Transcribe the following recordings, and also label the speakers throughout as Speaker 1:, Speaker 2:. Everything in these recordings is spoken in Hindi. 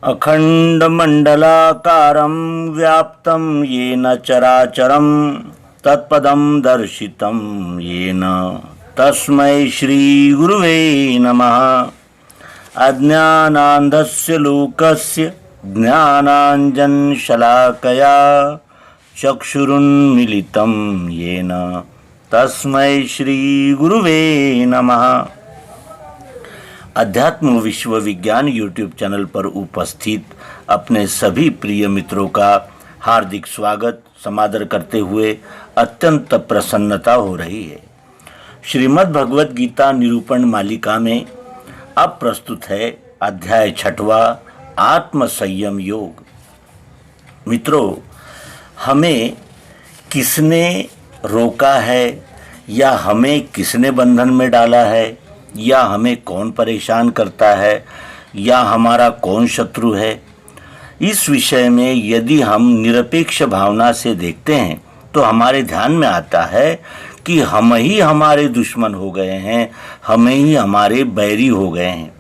Speaker 1: अखण्डमण्डलाकारं व्याप्तं येन चराचरं तत्पदं दर्शितं येन तस्मै श्रीगुरुवे नमः। अज्ञानान्धस्य लोकस्य ज्ञानाञ्जनशलाकया चक्षुरुन्मीलितं येन तस्मै श्रीगुरुवे नमः। अध्यात्म विश्व विज्ञान यूट्यूब चैनल पर उपस्थित अपने सभी प्रिय मित्रों का हार्दिक स्वागत समादर करते हुए अत्यंत प्रसन्नता हो रही है। श्रीमद् भगवत गीता निरूपण मालिका में अब प्रस्तुत है अध्याय 6वां आत्म संयम योग। मित्रों, हमें किसने रोका है या हमें किसने बंधन में डाला है या हमें कौन परेशान करता है या हमारा कौन शत्रु है, इस विषय में यदि हम निरपेक्ष भावना से देखते हैं तो हमारे ध्यान में आता है कि हम ही हमारे दुश्मन हो गए हैं, हम ही हमारे बैरी हो गए हैं।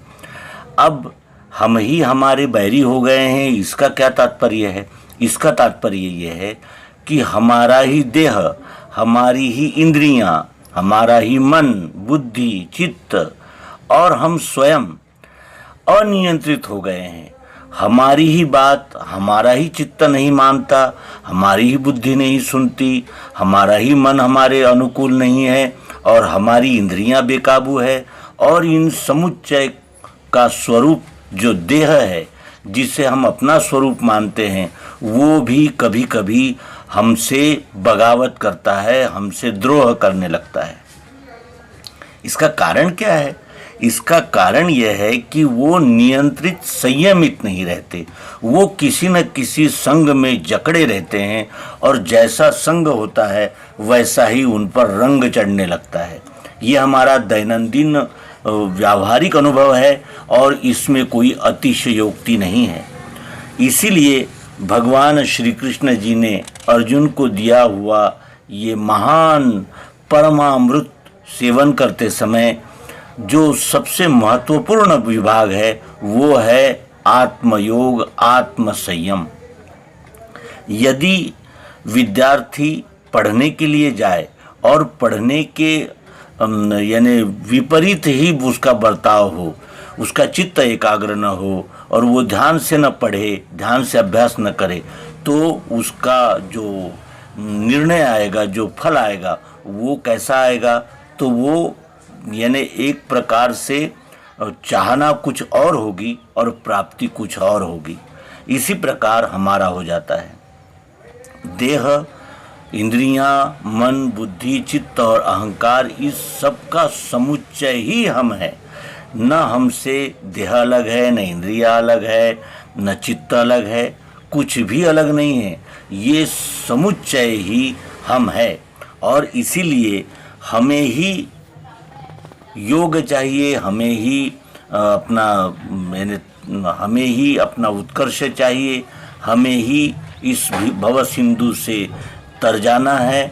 Speaker 1: अब हम ही हमारे बैरी हो गए हैं, इसका क्या तात्पर्य है? इसका तात्पर्य यह है कि हमारा ही देह, हमारी ही इंद्रियां, हमारा ही मन, बुद्धि, चित्त और हम स्वयं अनियंत्रित हो गए हैं। हमारी ही बात हमारा ही चित्त नहीं मानता, हमारी ही बुद्धि नहीं सुनती, हमारा ही मन हमारे अनुकूल नहीं है और हमारी इंद्रियां बेकाबू है। और इन समुच्चय का स्वरूप जो देह है, जिसे हम अपना स्वरूप मानते हैं, वो भी कभी कभी हमसे बगावत करता है, हमसे द्रोह करने लगता है। इसका कारण क्या है? इसका कारण यह है कि वो नियंत्रित, संयमित नहीं रहते। वो किसी न किसी संग में जकड़े रहते हैं और जैसा संग होता है वैसा ही उन पर रंग चढ़ने लगता है। ये हमारा दैनंदिन व्यावहारिक अनुभव है और इसमें कोई अतिशयोक्ति नहीं है। इसीलिए भगवान श्री कृष्ण जी ने अर्जुन को दिया हुआ ये महान परमामृत सेवन करते समय जो सबसे महत्वपूर्ण विभाग है वो है आत्मयोग, आत्म संयम। यदि विद्यार्थी पढ़ने के लिए जाए और पढ़ने के यानी विपरीत ही उसका बर्ताव हो, उसका चित्त एकाग्र न हो और वो ध्यान से न पढ़े, ध्यान से अभ्यास न करे, तो उसका जो निर्णय आएगा, जो फल आएगा, वो कैसा आएगा? तो वो यानी एक प्रकार से चाहना कुछ और होगी और प्राप्ति कुछ और होगी। इसी प्रकार हमारा हो जाता है। देह, इंद्रियां, मन, बुद्धि, चित्त और अहंकार, इस सब का समुच्चय ही हम है। न हमसे देह अलग है, न इंद्रियां अलग है, न चित्त अलग है, कुछ भी अलग नहीं है। ये समुच्चय ही हम है और इसीलिए हमें ही योग चाहिए, हमें ही अपना उत्कर्ष चाहिए, हमें ही इस भव सिंधु से तर जाना है।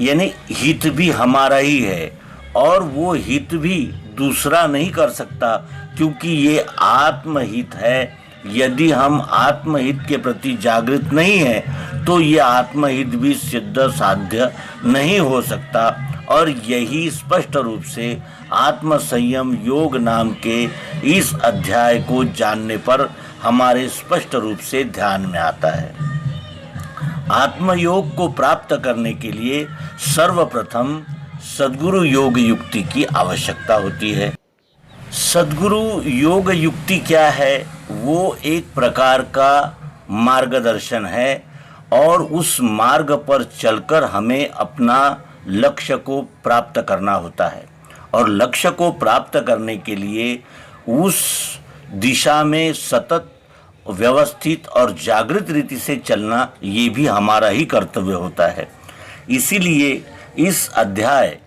Speaker 1: यानी हित भी हमारा ही है और वो हित भी दूसरा नहीं कर सकता, क्योंकि ये आत्महित है। यदि हम आत्महित के प्रति जागृत नहीं हैं तो ये आत्महित भी सिद्ध साध्य नहीं हो सकता। और यही स्पष्ट रूप से आत्म संयम योग नाम के इस अध्याय को जानने पर हमारे स्पष्ट रूप से ध्यान में आता है। आत्मयोग को प्राप्त करने के लिए सर्वप्रथम सद्गुरु योग युक्ति की आवश्यकता होती है। सद्गुरु योग युक्ति क्या है? वो एक प्रकार का मार्गदर्शन है और उस मार्ग पर चलकर हमें अपना लक्ष्य को प्राप्त करना होता है। और लक्ष्य को प्राप्त करने के लिए उस दिशा में सतत, व्यवस्थित और जागृत रीति से चलना, ये भी हमारा ही कर्तव्य होता है। इसीलिए इस अध्याय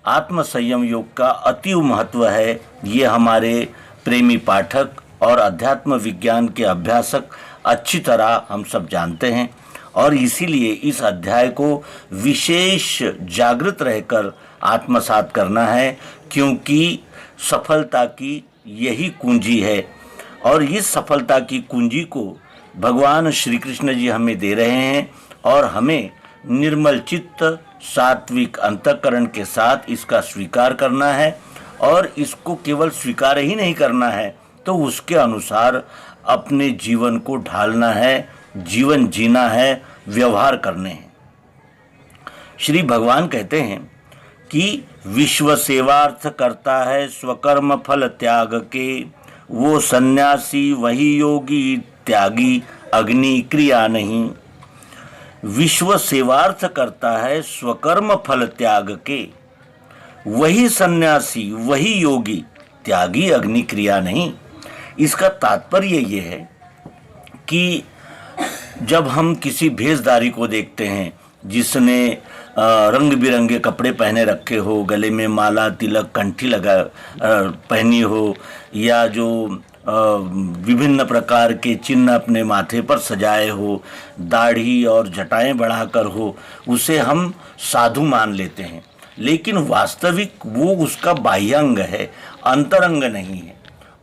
Speaker 1: आत्म संयम योग का अति महत्व है। ये हमारे प्रेमी पाठक और अध्यात्म विज्ञान के अभ्यासक अच्छी तरह हम सब जानते हैं और इसीलिए इस अध्याय को विशेष जागृत रहकर आत्मसात करना है, क्योंकि सफलता की यही कुंजी है और इस सफलता की कुंजी को भगवान श्री कृष्ण जी हमें दे रहे हैं और हमें निर्मल चित्त सात्विक अंतःकरण के साथ इसका स्वीकार करना है और इसको केवल स्वीकार ही नहीं करना है तो उसके अनुसार अपने जीवन को ढालना है, जीवन जीना है, व्यवहार करने हैं। श्री भगवान कहते हैं कि विश्व सेवार्थ करता है स्वकर्म फल त्याग के, वो सन्यासी वही योगी त्यागी अग्नि क्रिया नहीं। विश्व सेवार्थ करता है स्वकर्म फल त्याग के, वही सन्यासी वही योगी त्यागी अग्नि क्रिया नहीं। इसका तात्पर्य ये है कि जब हम किसी भेषधारी को देखते हैं जिसने रंग बिरंगे कपड़े पहने रखे हो, गले में माला तिलक कंठी लगा पहनी हो, या जो विभिन्न प्रकार के चिन्ह अपने माथे पर सजाए हो, दाढ़ी और जटाएं बढ़ाकर हो, उसे हम साधु मान लेते हैं। लेकिन वास्तविक वो उसका बाह्यांग है, अंतरंग नहीं है,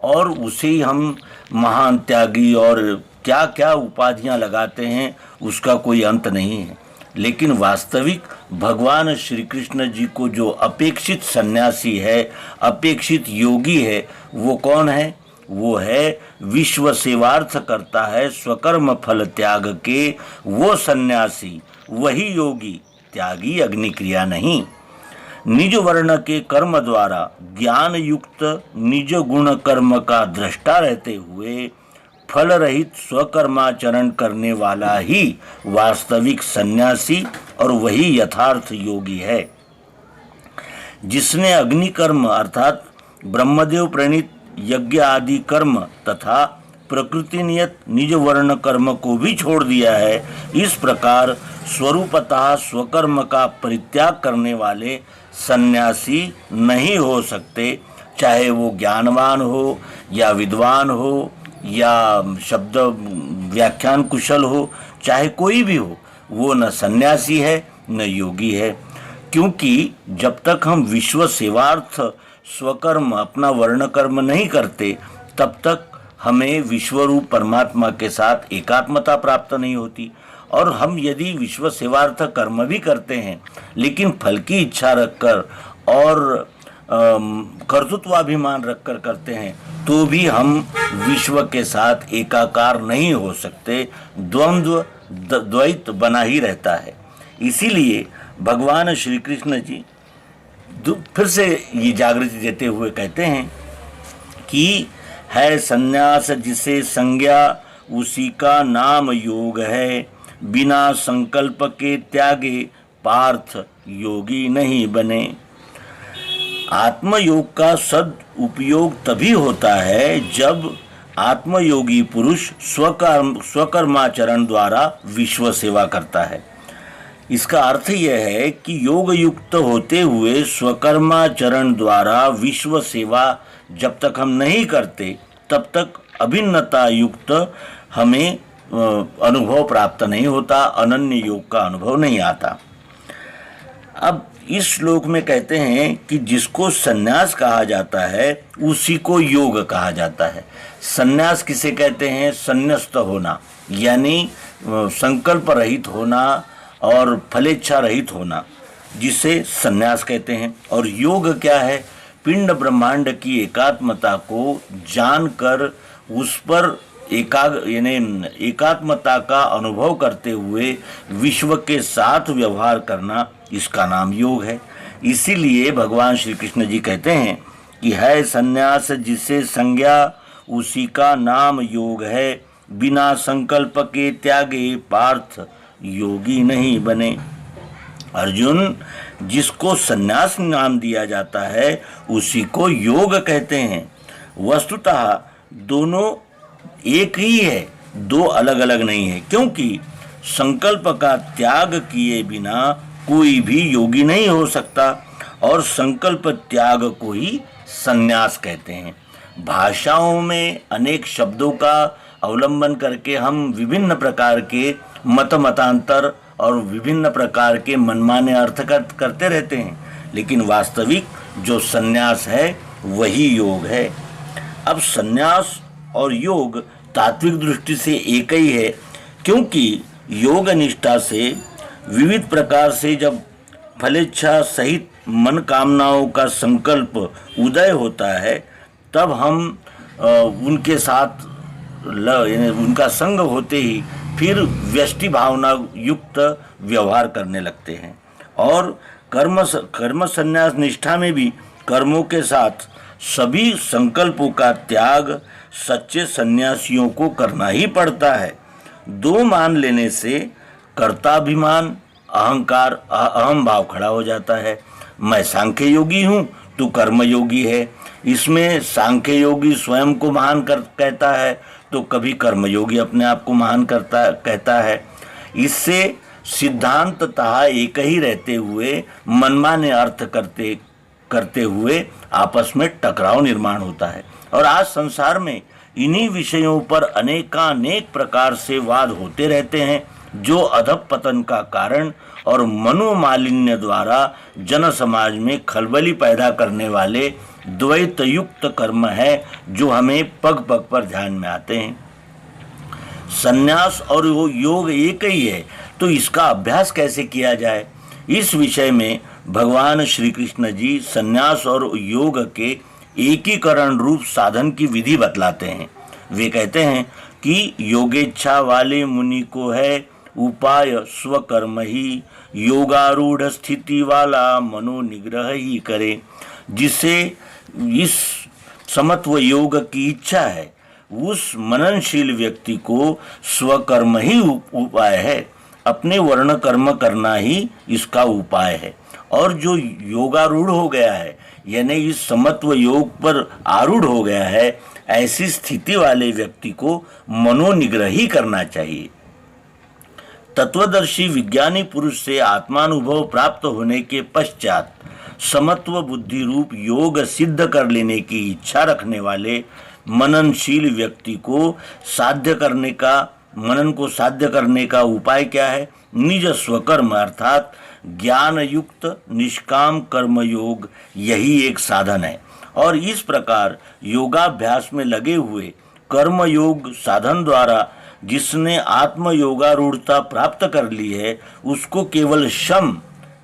Speaker 1: और उसे ही हम महान त्यागी और क्या क्या उपाधियां लगाते हैं, उसका कोई अंत नहीं है। लेकिन वास्तविक भगवान श्री कृष्ण जी को जो अपेक्षित सन्यासी है, अपेक्षित योगी है, वो कौन है? वो है विश्व सेवार्थ करता है स्वकर्म फल त्याग के, वो सन्यासी वही योगी त्यागी अग्नि क्रिया नहीं। निज वर्ण के कर्म द्वारा ज्ञान युक्त निज गुण कर्म का दृष्टा रहते हुए फल रहित स्वकर्माचरण करने वाला ही वास्तविक सन्यासी और वही यथार्थ योगी है। जिसने अग्नि कर्म अर्थात ब्रह्मदेव प्रणीत यज्ञ आदि कर्म तथा प्रकृति नियत निज वर्ण कर्म को भी छोड़ दिया है, इस प्रकार स्वरूपतः स्वकर्म का परित्याग करने वाले सन्यासी नहीं हो सकते, चाहे वो ज्ञानवान हो या विद्वान हो या शब्द व्याख्यान कुशल हो, चाहे कोई भी हो, वो न सन्यासी है न योगी है। क्योंकि जब तक हम विश्व सेवार्थ स्वकर्म अपना वर्ण कर्म नहीं करते, तब तक हमें विश्वरूप परमात्मा के साथ एकात्मता प्राप्त नहीं होती। और हम यदि विश्व सेवार्थ कर्म भी करते हैं लेकिन फल की इच्छा रखकर और कर्तृत्वाभिमान रखकर करते हैं तो भी हम विश्व के साथ एकाकार नहीं हो सकते, द्वंद्व द्वैत बना ही रहता है। इसीलिए भगवान श्री कृष्ण जी फिर से ये जागृति देते हुए कहते हैं कि है सन्यास जिसे संज्ञा उसी का नाम योग है, बिना संकल्प के त्यागे पार्थ योगी नहीं बने। आत्मयोग का सद उपयोग तभी होता है जब आत्मयोगी पुरुष स्वकर्माचरण द्वारा विश्व सेवा करता है। इसका अर्थ यह है कि योग युक्त होते हुए स्वकर्माचरण द्वारा विश्व सेवा जब तक हम नहीं करते तब तक अभिन्नता युक्त हमें अनुभव प्राप्त नहीं होता, अनन्य योग का अनुभव नहीं आता। अब इस श्लोक में कहते हैं कि जिसको सन्यास कहा जाता है उसी को योग कहा जाता है। सन्यास किसे कहते हैं? संन्यस्त होना, यानी संकल्प रहित होना और फलेच्छा रहित होना, जिसे सन्यास कहते हैं। और योग क्या है? पिंड ब्रह्मांड की एकात्मता को जानकर उस पर एकात्मता का अनुभव करते हुए विश्व के साथ व्यवहार करना, इसका नाम योग है। इसीलिए भगवान श्री कृष्ण जी कहते हैं कि है सन्यास जिसे संज्ञा उसी का नाम योग है, बिना संकल्प के त्यागे पार्थ योगी नहीं बने। अर्जुन, जिसको सन्यास नाम दिया जाता है उसी को योग कहते हैं। वस्तुतः दोनों एक ही है, दो अलग अलग नहीं है, क्योंकि संकल्प का त्याग किए बिना कोई भी योगी नहीं हो सकता और संकल्प त्याग को ही सन्यास कहते हैं। भाषाओं में अनेक शब्दों का अवलंबन करके हम विभिन्न प्रकार के मतांतर और विभिन्न प्रकार के मनमाने अर्थ करते रहते हैं, लेकिन वास्तविक जो सन्यास है वही योग है। अब सन्यास और योग तात्विक दृष्टि से एक ही है, क्योंकि योग निष्ठा से विविध प्रकार से जब फलेच्छा सहित मन कामनाओं का संकल्प उदय होता है, तब हम उनके साथ उनका संग होते ही फिर व्यष्टि भावना युक्त व्यवहार करने लगते हैं। और कर्म संन्यास निष्ठा में भी कर्मों के साथ सभी संकल्पों का त्याग सच्चे सन्यासियों को करना ही पड़ता है। दो मान लेने से कर्ताभिमान, अहंकार, अहम भाव खड़ा हो जाता है। मैं सांख्य योगी हूँ, तू कर्म योगी है। इसमें सांख्य योगी स्वयं को महान कहता है, तो कभी कर्मयोगी अपने आप को महान कहता है। इससे सिद्धांततः एक ही रहते हुए मनमाने अर्थ करते हुए आपस में टकराव निर्माण होता है। और आज संसार में इन्हीं विषयों पर अनेकानेक प्रकार से वाद होते रहते हैं, जो अधःपतन का कारण और मनोमालिन्य द्वारा जन समाज में खलबली पैदा करने वाले द्वैत युक्त कर्म है, जो हमें पग पग पर ध्यान में आते हैं। संन्यास और योग एक ही है, तो इसका अभ्यास कैसे किया जाए? इस विषय में भगवान श्री कृष्ण जी संन्यास और योग के एकीकरण रूप साधन की विधि बतलाते हैं। वे कहते हैं कि योगेच्छा वाले मुनि को है उपाय स्वकर्म ही, योगारूढ़ स्थिति वाला मनोनिग्रह ही करे। जिसे इस समत्व योग की इच्छा है, उस मननशील व्यक्ति को स्वकर्म ही उपाय है। अपने वर्ण कर्म करना ही इसका उपाय है। और जो योगारूढ़ हो गया है, यानी इस समत्व योग पर आरूढ़ हो गया है, ऐसी स्थिति वाले व्यक्ति को मनोनिग्रह ही करना चाहिए। तत्वदर्शी विज्ञानी पुरुष से आत्मानुभव प्राप्त होने के पश्चात समत्व बुद्धि रूप योग सिद्ध कर लेने की इच्छा रखने वाले मननशील व्यक्ति को मनन को साध्य करने का उपाय क्या है? निज स्वकर्म अर्थात ज्ञान युक्त निष्काम कर्म योग, यही एक साधन है। और इस प्रकार योगाभ्यास में लगे हुए कर्म योग साधन द्वारा जिसने आत्म योगारूढ़ता प्राप्त कर ली है, उसको केवल शम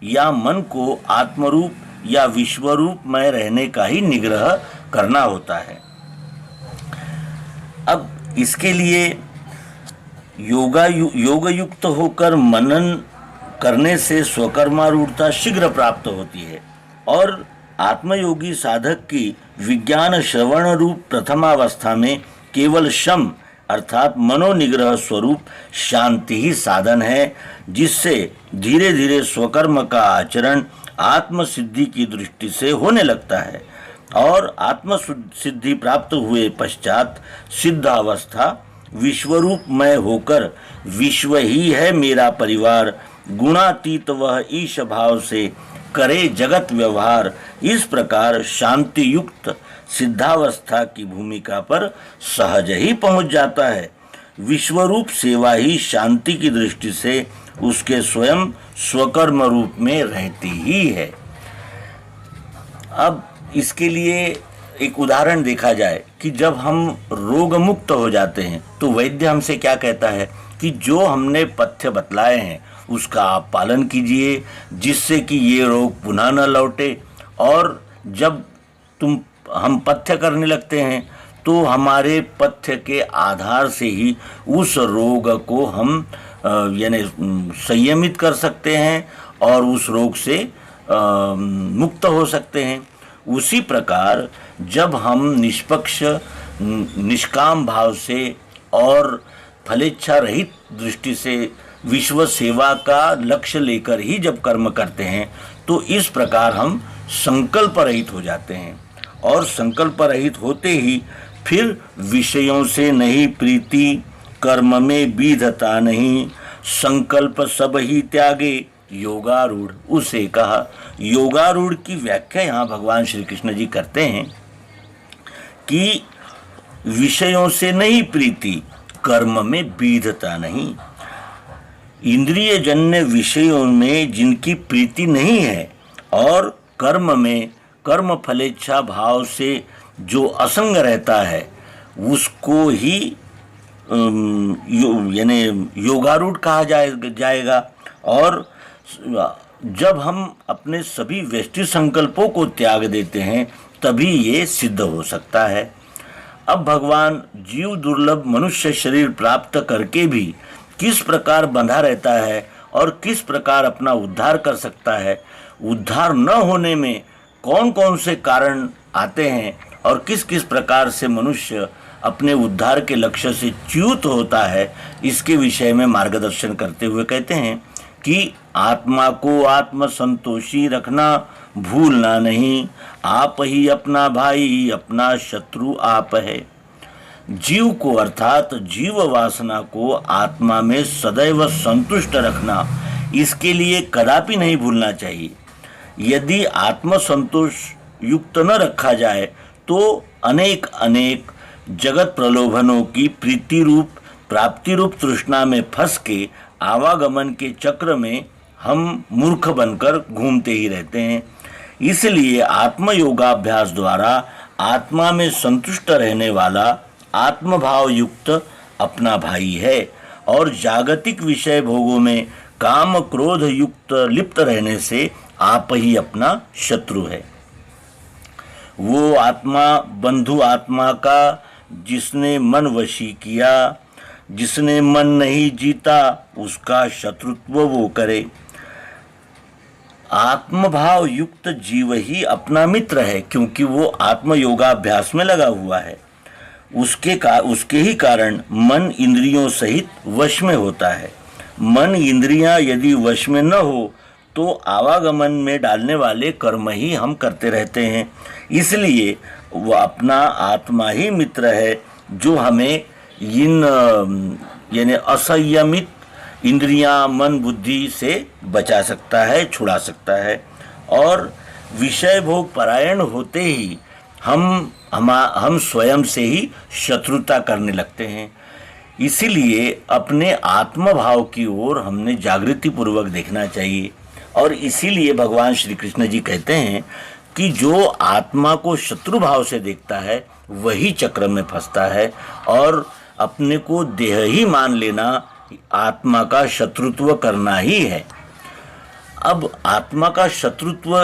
Speaker 1: या मन को आत्मरूप या विश्वरूप में रहने का ही निग्रह करना होता है। अब इसके लिए योग युक्त होकर मनन करने से स्वकर्मारूढ़ता शीघ्र प्राप्त होती है। और आत्मयोगी साधक की विज्ञान श्रवण रूप प्रथमावस्था में केवल शम अर्थात मनोनिग्रह स्वरूप शांति ही साधन है, जिससे धीरे धीरे स्वकर्म का आचरण आत्मसिद्धि की दृष्टि से होने लगता है। और आत्मसिद्धि प्राप्त हुए पश्चात सिद्ध अवस्था विश्वरूपमय होकर विश्व ही है मेरा परिवार, गुणातीत वह ईश भाव से करे जगत व्यवहार, इस प्रकार शांति युक्त सिद्धावस्था की भूमिका पर सहज ही पहुंच जाता है। विश्वरूप सेवा ही शांति की दृष्टि से उसके स्वयं स्वकर्म रूप में रहती ही है। अब इसके लिए एक उदाहरण देखा जाए कि जब हम रोग मुक्त हो जाते हैं, तो वैद्य हमसे क्या कहता है कि जो हमने पथ्य बतलाए हैं उसका आप पालन कीजिए, जिससे कि ये रोग पुनः न लौटे। और जब हम पथ्य करने लगते हैं, तो हमारे पथ्य के आधार से ही उस रोग को हम यानी संयमित कर सकते हैं और उस रोग से मुक्त हो सकते हैं। उसी प्रकार जब हम निष्पक्ष निष्काम भाव से और फलेच्छा रहित दृष्टि से विश्व सेवा का लक्ष्य लेकर ही जब कर्म करते हैं, तो इस प्रकार हम संकल्प रहित हो जाते हैं। और संकल्प रहित होते ही फिर विषयों से नहीं प्रीति, कर्म में बीधता नहीं, संकल्प सब ही त्यागे, योगारूढ़ उसे कहा। योगारूढ़ की व्याख्या यहाँ भगवान श्री कृष्ण जी करते हैं कि विषयों से नहीं प्रीति, कर्म में बीधता नहीं। इंद्रिय जन्य विषयों में जिनकी प्रीति नहीं है और कर्म में कर्म फलेच्छा भाव से जो असंग रहता है, उसको ही यानी योगारूढ़ कहा जाएगा। और जब हम अपने सभी व्यष्टि संकल्पों को त्याग देते हैं तभी ये सिद्ध हो सकता है। अब भगवान जीव दुर्लभ मनुष्य शरीर प्राप्त करके भी किस प्रकार बंधा रहता है और किस प्रकार अपना उद्धार कर सकता है, उद्धार न होने में कौन कौन से कारण आते हैं और किस किस प्रकार से मनुष्य अपने उद्धार के लक्ष्य से च्युत होता है, इसके विषय में मार्गदर्शन करते हुए कहते हैं कि आत्मा को आत्म संतोषी रखना भूलना नहीं, आप ही अपना भाई अपना शत्रु आप है। जीव को अर्थात जीव वासना को आत्मा में सदैव संतुष्ट रखना, इसके लिए कदापि नहीं भूलना चाहिए। यदि आत्म संतोष युक्त न रखा जाए तो अनेक अनेक जगत प्रलोभनों की प्रीति रूप प्राप्ति रूप तृष्णा में फंस के आवागमन के चक्र में हम मूर्ख बनकर घूमते ही रहते हैं। इसलिए आत्म योगाभ्यास द्वारा आत्मा में संतुष्ट रहने वाला आत्मभाव युक्त अपना भाई है और जागतिक विषय भोगों में काम क्रोध युक्त लिप्त रहने से आप ही अपना शत्रु है। वो आत्मा बंधु आत्मा का जिसने मन वशी किया, जिसने मन नहीं जीता उसका शत्रुत्व वो करे। आत्मभाव युक्त जीव ही अपना मित्र है क्योंकि वो आत्म योगाभ्यास में लगा हुआ है। उसके ही कारण मन इंद्रियों सहित वश में होता है। मन इंद्रियां यदि वश में न हो तो आवागमन में डालने वाले कर्म ही हम करते रहते हैं। इसलिए वो अपना आत्मा ही मित्र है जो हमें इन यानी असंयमित इंद्रियां मन बुद्धि से बचा सकता है, छुड़ा सकता है। और विषय भोग परायण होते ही हम स्वयं से ही शत्रुता करने लगते हैं। इसीलिए अपने आत्मभाव की ओर हमने जागृति पूर्वक देखना चाहिए। और इसीलिए भगवान श्री कृष्ण जी कहते हैं कि जो आत्मा को शत्रु भाव से देखता है वही चक्र में फंसता है और अपने को देह ही मान लेना आत्मा का शत्रुत्व करना ही है। अब आत्मा का शत्रुत्व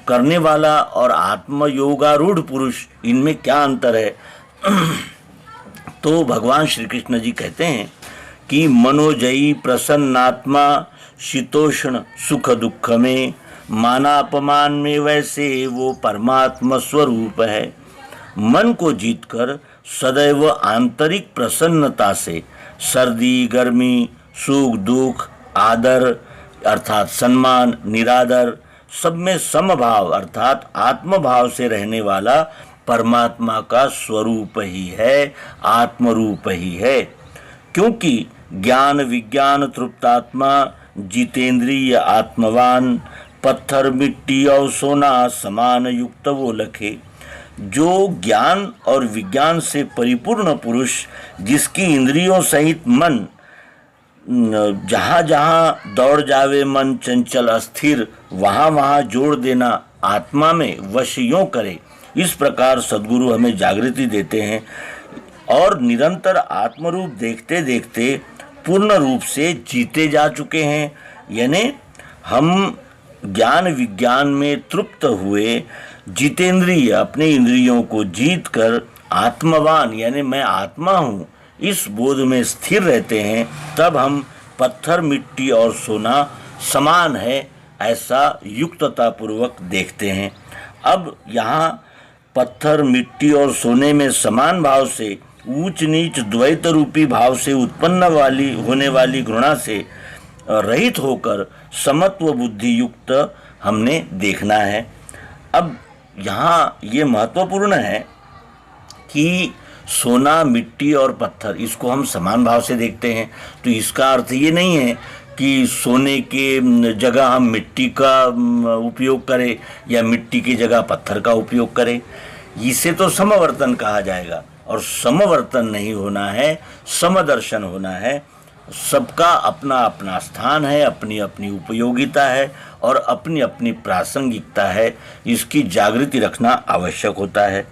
Speaker 1: करने वाला और आत्म योगारूढ़ पुरुष, इनमें क्या अंतर है? तो भगवान श्री कृष्ण जी कहते हैं कि मनोजयी प्रसन्नात्मा शीतोष्ण सुख दुख में, मानापमान में वैसे वो परमात्मा स्वरूप है। मन को जीतकर सदैव आंतरिक प्रसन्नता से सर्दी गर्मी सुख दुख आदर अर्थात सम्मान निरादर सब में समभाव अर्थात आत्मभाव से रहने वाला परमात्मा का स्वरूप ही है, आत्मरूप ही है। क्योंकि ज्ञान विज्ञान तृप्तात्मा जितेंद्रिय आत्मवान, पत्थर मिट्टी और सोना समान युक्त वो लखे। जो ज्ञान और विज्ञान से परिपूर्ण पुरुष, जिसकी इंद्रियों सहित मन जहाँ जहाँ दौड़ जावे मन चंचल अस्थिर, वहाँ वहाँ जोड़ देना आत्मा में वश यों करे। इस प्रकार सद्गुरु हमें जागृति देते हैं और निरंतर आत्मरूप देखते देखते पूर्ण रूप से जीते जा चुके हैं। यानी हम ज्ञान विज्ञान में तृप्त हुए जितेंद्रिय अपने इंद्रियों को जीत कर आत्मवान यानी मैं आत्मा हूँ इस बोध में स्थिर रहते हैं। तब हम पत्थर मिट्टी और सोना समान है ऐसा युक्तता पूर्वक देखते हैं। अब यहाँ पत्थर मिट्टी और सोने में समान भाव से ऊंच नीच द्वैत रूपी भाव से उत्पन्न होने वाली घृणा से रहित होकर समत्व बुद्धि युक्त हमने देखना है। अब यहाँ ये महत्वपूर्ण है कि सोना मिट्टी और पत्थर इसको हम समान भाव से देखते हैं। तो इसका अर्थ ये नहीं है कि सोने के जगह हम मिट्टी का उपयोग करें या मिट्टी की जगह पत्थर का उपयोग करें। इसे तो समवर्तन कहा जाएगा और समवर्तन नहीं होना है, समदर्शन होना है। सबका अपना अपना स्थान है, अपनी अपनी उपयोगिता है और अपनी अपनी प्रासंगिकता है। इसकी जागृति रखना आवश्यक होता है।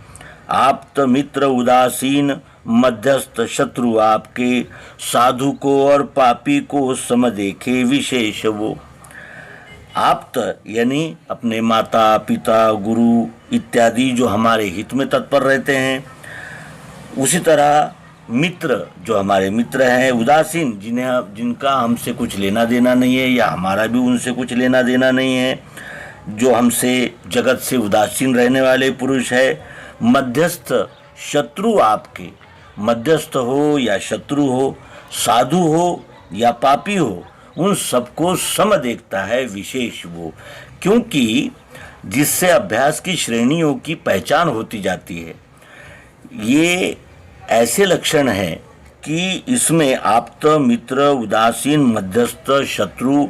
Speaker 1: आप्त मित्र उदासीन मध्यस्थ शत्रु आपके, साधु को और पापी को सम देखे विशेष वो। आप्त यानी अपने माता पिता गुरु इत्यादि जो हमारे हित में तत्पर रहते हैं, उसी तरह मित्र जो हमारे मित्र हैं, उदासीन जिनका हमसे कुछ लेना देना नहीं है या हमारा भी उनसे कुछ लेना देना नहीं है, जो हमसे जगत से उदासीन रहने वाले पुरुष है। मध्यस्थ शत्रु आपके, मध्यस्थ हो या शत्रु हो, साधु हो या पापी हो, उन सबको सम देखता है विशेष वो, क्योंकि जिससे अभ्यास की श्रेणियों की पहचान होती जाती है। ये ऐसे लक्षण हैं कि इसमें आप्त मित्र उदासीन मध्यस्थ शत्रु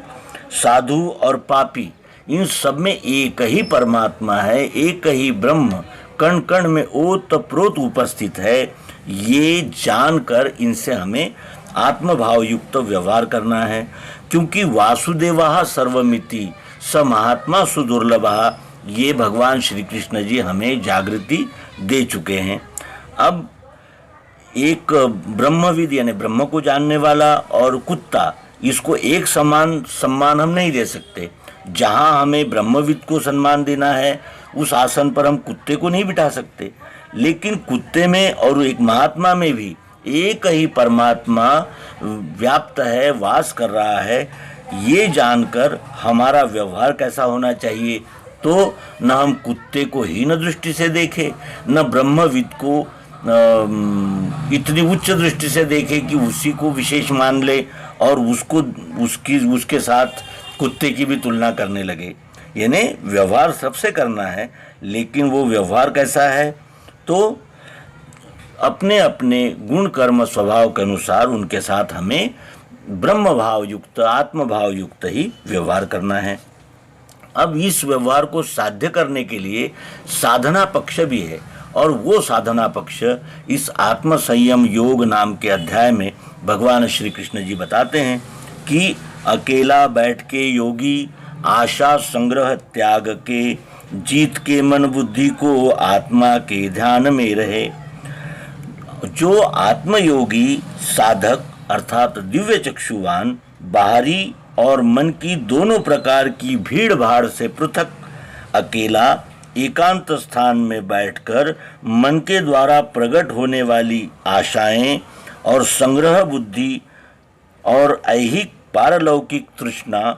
Speaker 1: साधु और पापी, इन सब में एक ही परमात्मा है, एक ही ब्रह्म कण कण में ओतप्रोत उपस्थित है। ये जानकर इनसे हमें आत्मभाव युक्त व्यवहार करना है, क्योंकि वासुदेवः सर्वमिति स महात्मा सुदुर्लभः, ये भगवान श्री कृष्ण जी हमें जागृति दे चुके हैं। अब एक ब्रह्मविद यानी ब्रह्म को जानने वाला और कुत्ता, इसको एक समान सम्मान हम नहीं दे सकते। जहाँ हमें ब्रह्मविद को सम्मान देना है, उस आसन पर हम कुत्ते को नहीं बिठा सकते। लेकिन कुत्ते में और एक महात्मा में भी एक ही परमात्मा व्याप्त है, वास कर रहा है। ये जानकर हमारा व्यवहार कैसा होना चाहिए, तो न हम कुत्ते को हीन दृष्टि से देखें, न ब्रह्मविद को इतनी उच्च दृष्टि से देखे कि उसी को विशेष मान ले और उसके साथ कुत्ते की भी तुलना करने लगे। यानी व्यवहार सबसे करना है, लेकिन वो व्यवहार कैसा है, तो अपने अपने गुण कर्म स्वभाव के अनुसार उनके साथ हमें ब्रह्म भाव युक्त आत्म भाव युक्त ही व्यवहार करना है। अब इस व्यवहार को साध्य करने के लिए साधना पक्ष भी है, और वो साधना पक्ष इस आत्म संयम योग नाम के अध्याय में भगवान श्री कृष्ण जी बताते हैं कि अकेला बैठ के योगी आशा संग्रह त्याग के, जीत के मन बुद्धि को आत्मा के ध्यान में रहे। जो आत्मयोगी साधक अर्थात दिव्य चक्षुवान बाहरी और मन की दोनों प्रकार की भीड़ भाड़ से पृथक अकेला एकांत स्थान में बैठकर मन के द्वारा प्रकट होने वाली आशाएं और संग्रह बुद्धि और ऐहिक पारलौकिक तृष्णा,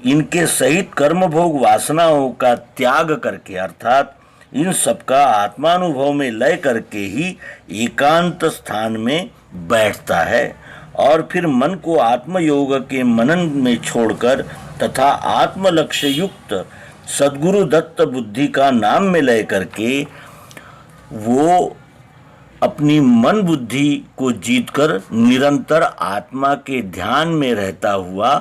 Speaker 1: इनके सहित कर्मभोग वासनाओं का त्याग करके अर्थात इन सबका आत्मानुभव में लय करके ही एकांत स्थान में बैठता है, और फिर मन को आत्मयोग के मनन में छोड़कर तथा आत्मलक्ष्य युक्त सद्गुरु दत्त बुद्धि का नाम में लय करके वो अपनी मन बुद्धि को जीतकर निरंतर आत्मा के ध्यान में रहता हुआ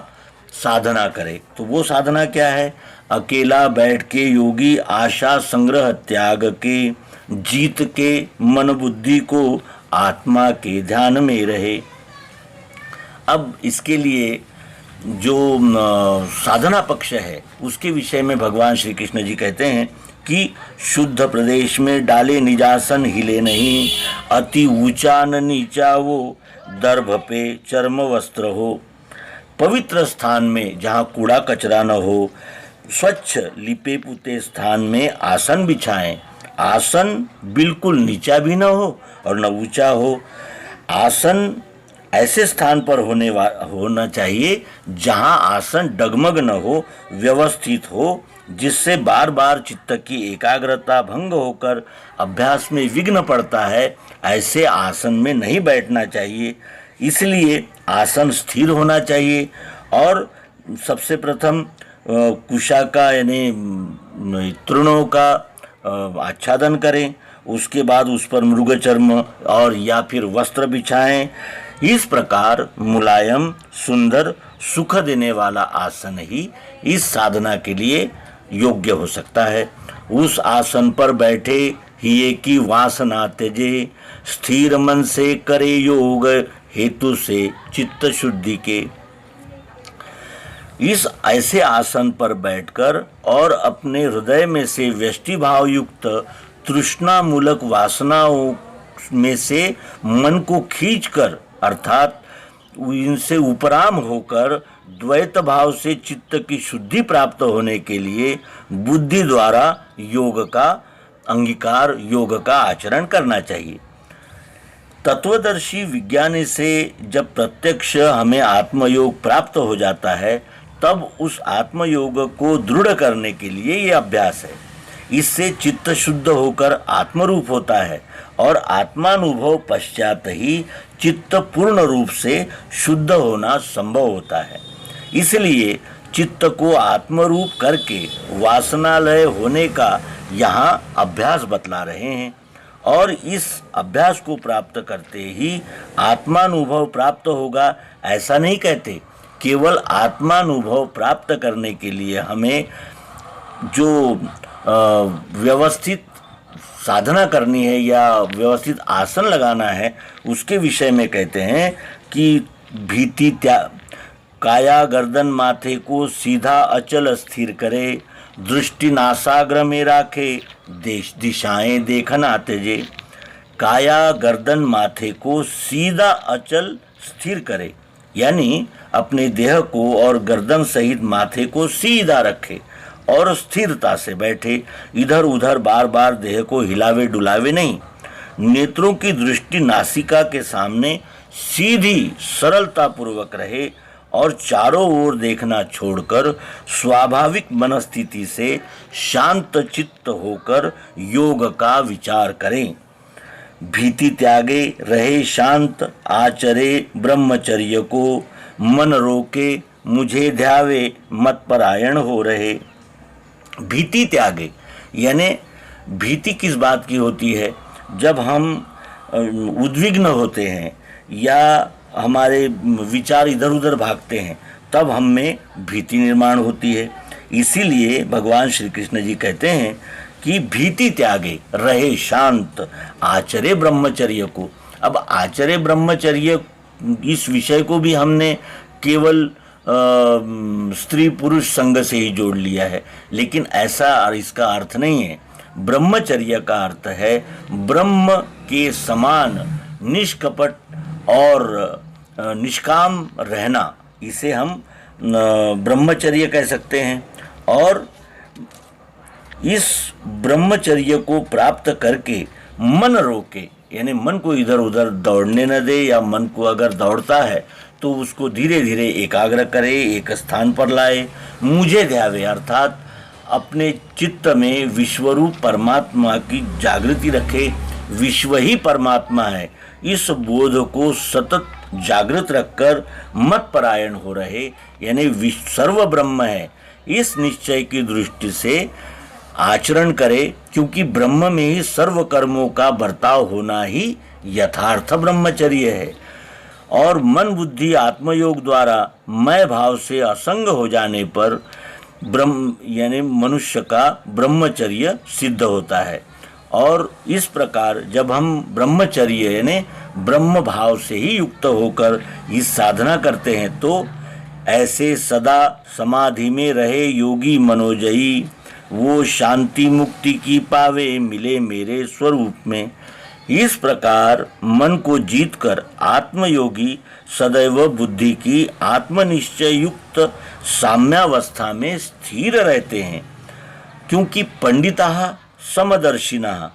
Speaker 1: साधना करे। तो वो साधना क्या है? अकेला बैठ के योगी आशा संग्रह त्याग के, जीत के मन बुद्धि को आत्मा के ध्यान में रहे। अब इसके लिए जो साधना पक्ष है उसके विषय में भगवान श्री कृष्ण जी कहते हैं कि शुद्ध प्रदेश में डाले निजासन हिले नहीं, अति ऊंचा न नीचा वो, दर्भ पे चर्म वस्त्र हो। पवित्र स्थान में जहाँ कूड़ा कचरा न हो, स्वच्छ लिपे पुते स्थान में आसन बिछाएं। आसन बिल्कुल नीचा भी न हो और न ऊंचा हो। आसन ऐसे स्थान पर होना चाहिए जहाँ आसन डगमग न हो, व्यवस्थित हो, जिससे बार बार चित्त की एकाग्रता भंग होकर अभ्यास में विघ्न पड़ता है। ऐसे आसन में नहीं बैठना चाहिए। इसलिए आसन स्थिर होना चाहिए और सबसे प्रथम कुशा का यानी तृणों का आच्छादन करें। उसके बाद उस पर मृगचर्म और या फिर वस्त्र बिछाएं। इस प्रकार मुलायम सुंदर सुख देने वाला आसन ही इस साधना के लिए योग्य हो सकता है। उस आसन पर बैठे हिये की वासना त्यजे, स्थिर मन से करे योग हेतु से चित्त शुद्धि के। इस ऐसे आसन पर बैठकर और अपने हृदय में से व्यष्टि भाव युक्त तृष्णा मूलक वासनाओं में से मन को खींचकर अर्थात इनसे उपराम होकर द्वैत भाव से चित्त की शुद्धि प्राप्त होने के लिए बुद्धि द्वारा योग का अंगीकार, योग का आचरण करना चाहिए। तत्वदर्शी विज्ञानी से जब प्रत्यक्ष हमें आत्मयोग प्राप्त हो जाता है, तब उस आत्मयोग को दृढ़ करने के लिए ये अभ्यास है। इससे चित्त शुद्ध होकर आत्मरूप होता है और आत्मानुभव पश्चात ही चित्त पूर्ण रूप से शुद्ध होना संभव होता है। इसलिए चित्त को आत्मरूप करके वासनालय होने का यहाँ अभ्यास बतला रहे हैं और इस अभ्यास को प्राप्त करते ही आत्मानुभव प्राप्त होगा ऐसा नहीं कहते। केवल आत्मानुभव प्राप्त करने के लिए हमें जो व्यवस्थित साधना करनी है या व्यवस्थित आसन लगाना है उसके विषय में कहते हैं कि भीति काया गर्दन माथे को सीधा अचल स्थिर करे, दृष्टि नासाग्र में राखे, दिशाएं देखना त्यजे। काया गर्दन माथे को सीधा अचल स्थिर करे, यानी अपने देह को और गर्दन सहित माथे को सीधा रखे और स्थिरता से बैठे, इधर उधर बार बार देह को हिलावे डुलावे नहीं। नेत्रों की दृष्टि नासिका के सामने सीधी सरलता पूर्वक रहे और चारों ओर देखना छोड़कर स्वाभाविक मनस्थिति से शांत चित्त होकर योग का विचार करें। भीति त्यागे रहे शांत, आचरे ब्रह्मचर्य को, मन रोके मुझे ध्यावे मत परायण हो रहे। भीति त्यागे यानी भीति किस बात की होती है? जब हम उद्विग्न होते हैं या हमारे विचार इधर उधर भागते हैं तब हम में भीति निर्माण होती है। इसीलिए भगवान श्री कृष्ण जी कहते हैं कि भीति त्यागे रहे शांत, आचरे ब्रह्मचर्य को। अब आचरे ब्रह्मचर्य इस विषय को भी हमने केवल स्त्री पुरुष संग से ही जोड़ लिया है, लेकिन ऐसा इसका अर्थ नहीं है। ब्रह्मचर्य का अर्थ है ब्रह्म के समान निष्कपट और निष्काम रहना, इसे हम ब्रह्मचर्य कह सकते हैं। और इस ब्रह्मचर्य को प्राप्त करके मन रोके, यानी मन को इधर उधर दौड़ने न दे, या मन को अगर दौड़ता है तो उसको धीरे धीरे एकाग्र करे, एक स्थान पर लाए। मुझे ध्यावे अर्थात अपने चित्त में विश्वरूप परमात्मा की जागृति रखे। विश्व ही परमात्मा है, इस बोध को सतत जागृत रखकर मत परायण हो रहे, यानी सर्व ब्रह्म है, इस निश्चय की दृष्टि से आचरण करे, क्योंकि ब्रह्म में ही सर्व कर्मों का बर्ताव होना ही यथार्थ ब्रह्मचर्य है। और मन बुद्धि आत्मयोग द्वारा मैं भाव से असंग हो जाने पर ब्रह्म यानी मनुष्य का ब्रह्मचर्य सिद्ध होता है। और इस प्रकार जब हम ब्रह्मचर्य यानी ब्रह्म भाव से ही युक्त होकर इस साधना करते हैं तो ऐसे सदा समाधि में रहे योगी मनोजयी, वो शांति मुक्ति की पावे मिले मेरे स्वरूप में। इस प्रकार मन को जीतकर आत्मयोगी सदैव बुद्धि की आत्मनिश्चय युक्त साम्यावस्था में स्थिर रहते हैं, क्योंकि पंडिताः समदर्शिनः,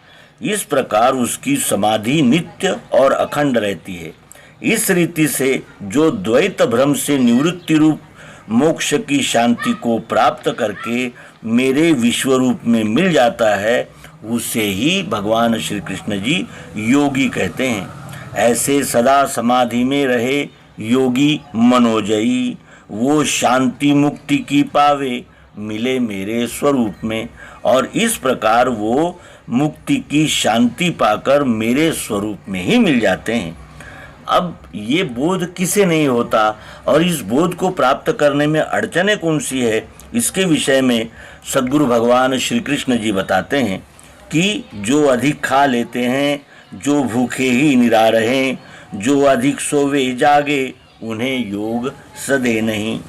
Speaker 1: इस प्रकार उसकी समाधि नित्य और अखंड रहती है। इस रीति से जो द्वैत भ्रम से निवृत्ति रूप मोक्ष की शांति को प्राप्त करके मेरे विश्वरूप में मिल जाता है, उसे ही भगवान श्री कृष्ण जी योगी कहते हैं। ऐसे सदा समाधि में रहे योगी मनोजयी, वो शांति मुक्ति की पावे मिले मेरे स्वरूप में। और इस प्रकार वो मुक्ति की शांति पाकर मेरे स्वरूप में ही मिल जाते हैं। अब ये बोध किसे नहीं होता और इस बोध को प्राप्त करने में अड़चनें कौन सी है, इसके विषय में सद्गुरु भगवान श्री कृष्ण जी बताते हैं कि जो अधिक खा लेते हैं, जो भूखे ही निरा रहें, जो अधिक सोवे जागे, उन्हें योग सदे नहीं।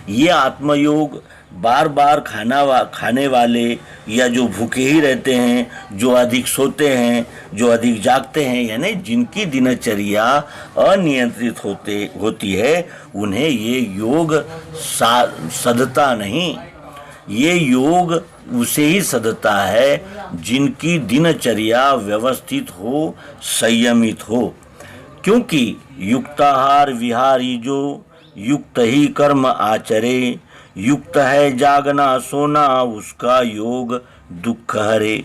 Speaker 1: ये आत्मयोग बार बार खाने वाले या जो भूखे ही रहते हैं, जो अधिक सोते हैं, जो अधिक जागते हैं, यानी जिनकी दिनचर्या अनियंत्रित होती है, उन्हें ये योग सधता नहीं। ये योग उसे ही सधता है जिनकी दिनचर्या व्यवस्थित हो, संयमित हो। क्योंकि युक्ताहार विहारी जो युक्त ही कर्म आचरे, युक्त है जागना सोना उसका योग दुख हरे।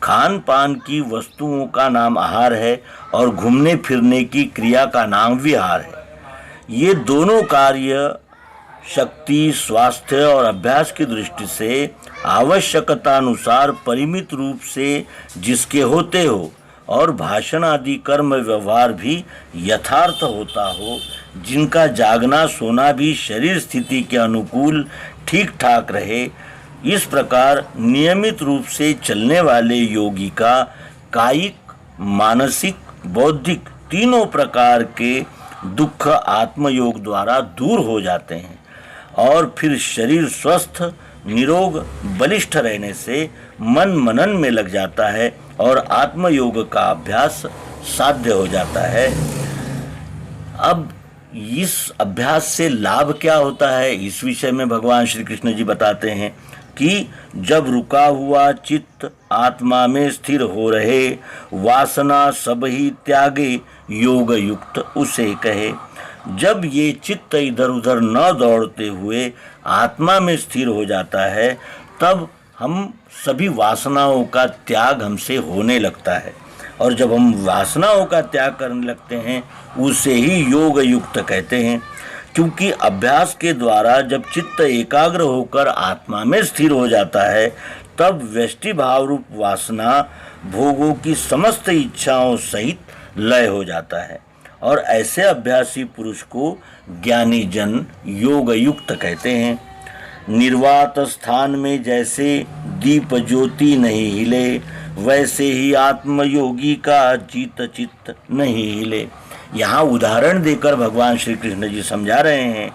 Speaker 1: खान पान की वस्तुओं का नाम आहार है और घूमने फिरने की क्रिया का नाम विहार है। ये दोनों कार्य शक्ति, स्वास्थ्य और अभ्यास की दृष्टि से आवश्यकता अनुसार परिमित रूप से जिसके होते हो और भाषण आदि कर्म व्यवहार भी यथार्थ होता हो, जिनका जागना सोना भी शरीर स्थिति के अनुकूल ठीक ठाक रहे, इस प्रकार नियमित रूप से चलने वाले योगी का कायिक, मानसिक, बौद्धिक तीनों प्रकार के दुख आत्मयोग द्वारा दूर हो जाते हैं और फिर शरीर स्वस्थ, निरोग, बलिष्ठ रहने से मन मनन में लग जाता है और आत्मयोग का अभ्यास साध्य हो जाता है। अब इस अभ्यास से लाभ क्या होता है, इस विषय में भगवान श्री कृष्ण जी बताते हैं कि जब रुका हुआ चित्त आत्मा में स्थिर हो रहे, वासना सब ही त्यागे, योग युक्त उसे कहे। जब ये चित्त इधर उधर न दौड़ते हुए आत्मा में स्थिर हो जाता है, तब हम सभी वासनाओं का त्याग हमसे होने लगता है, और जब हम वासनाओं का त्याग करने लगते हैं उसे ही योग युक्त कहते हैं। क्योंकि अभ्यास के द्वारा जब चित्त एकाग्र होकर आत्मा में स्थिर हो जाता है, तब व्यष्टि भाव रूप वासना भोगों की समस्त इच्छाओं सहित लय हो जाता है, और ऐसे अभ्यासी पुरुष को ज्ञानी जन योग युक्त कहते हैं। निर्वात स्थान में जैसे दीप ज्योति नहीं हिले, वैसे ही आत्मयोगी का जीत चित्त नहीं हिले। यहाँ उदाहरण देकर भगवान श्री कृष्ण जी समझा रहे हैं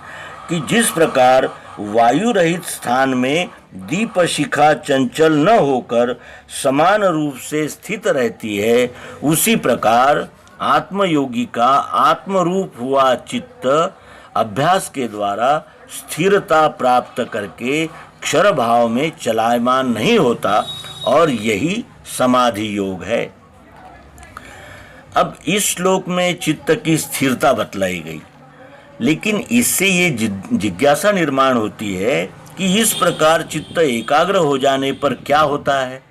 Speaker 1: कि जिस प्रकार वायु रहित स्थान में दीप शिखा चंचल न होकर समान रूप से स्थित रहती है, उसी प्रकार आत्मयोगी का आत्मरूप हुआ चित्त अभ्यास के द्वारा स्थिरता प्राप्त करके क्षर भाव में चलायमान नहीं होता, और यही समाधि योग है। अब इस श्लोक में चित्त की स्थिरता बतलाई गई, लेकिन इससे ये जिज्ञासा निर्माण होती है कि इस प्रकार चित्त एकाग्र हो जाने पर क्या होता है।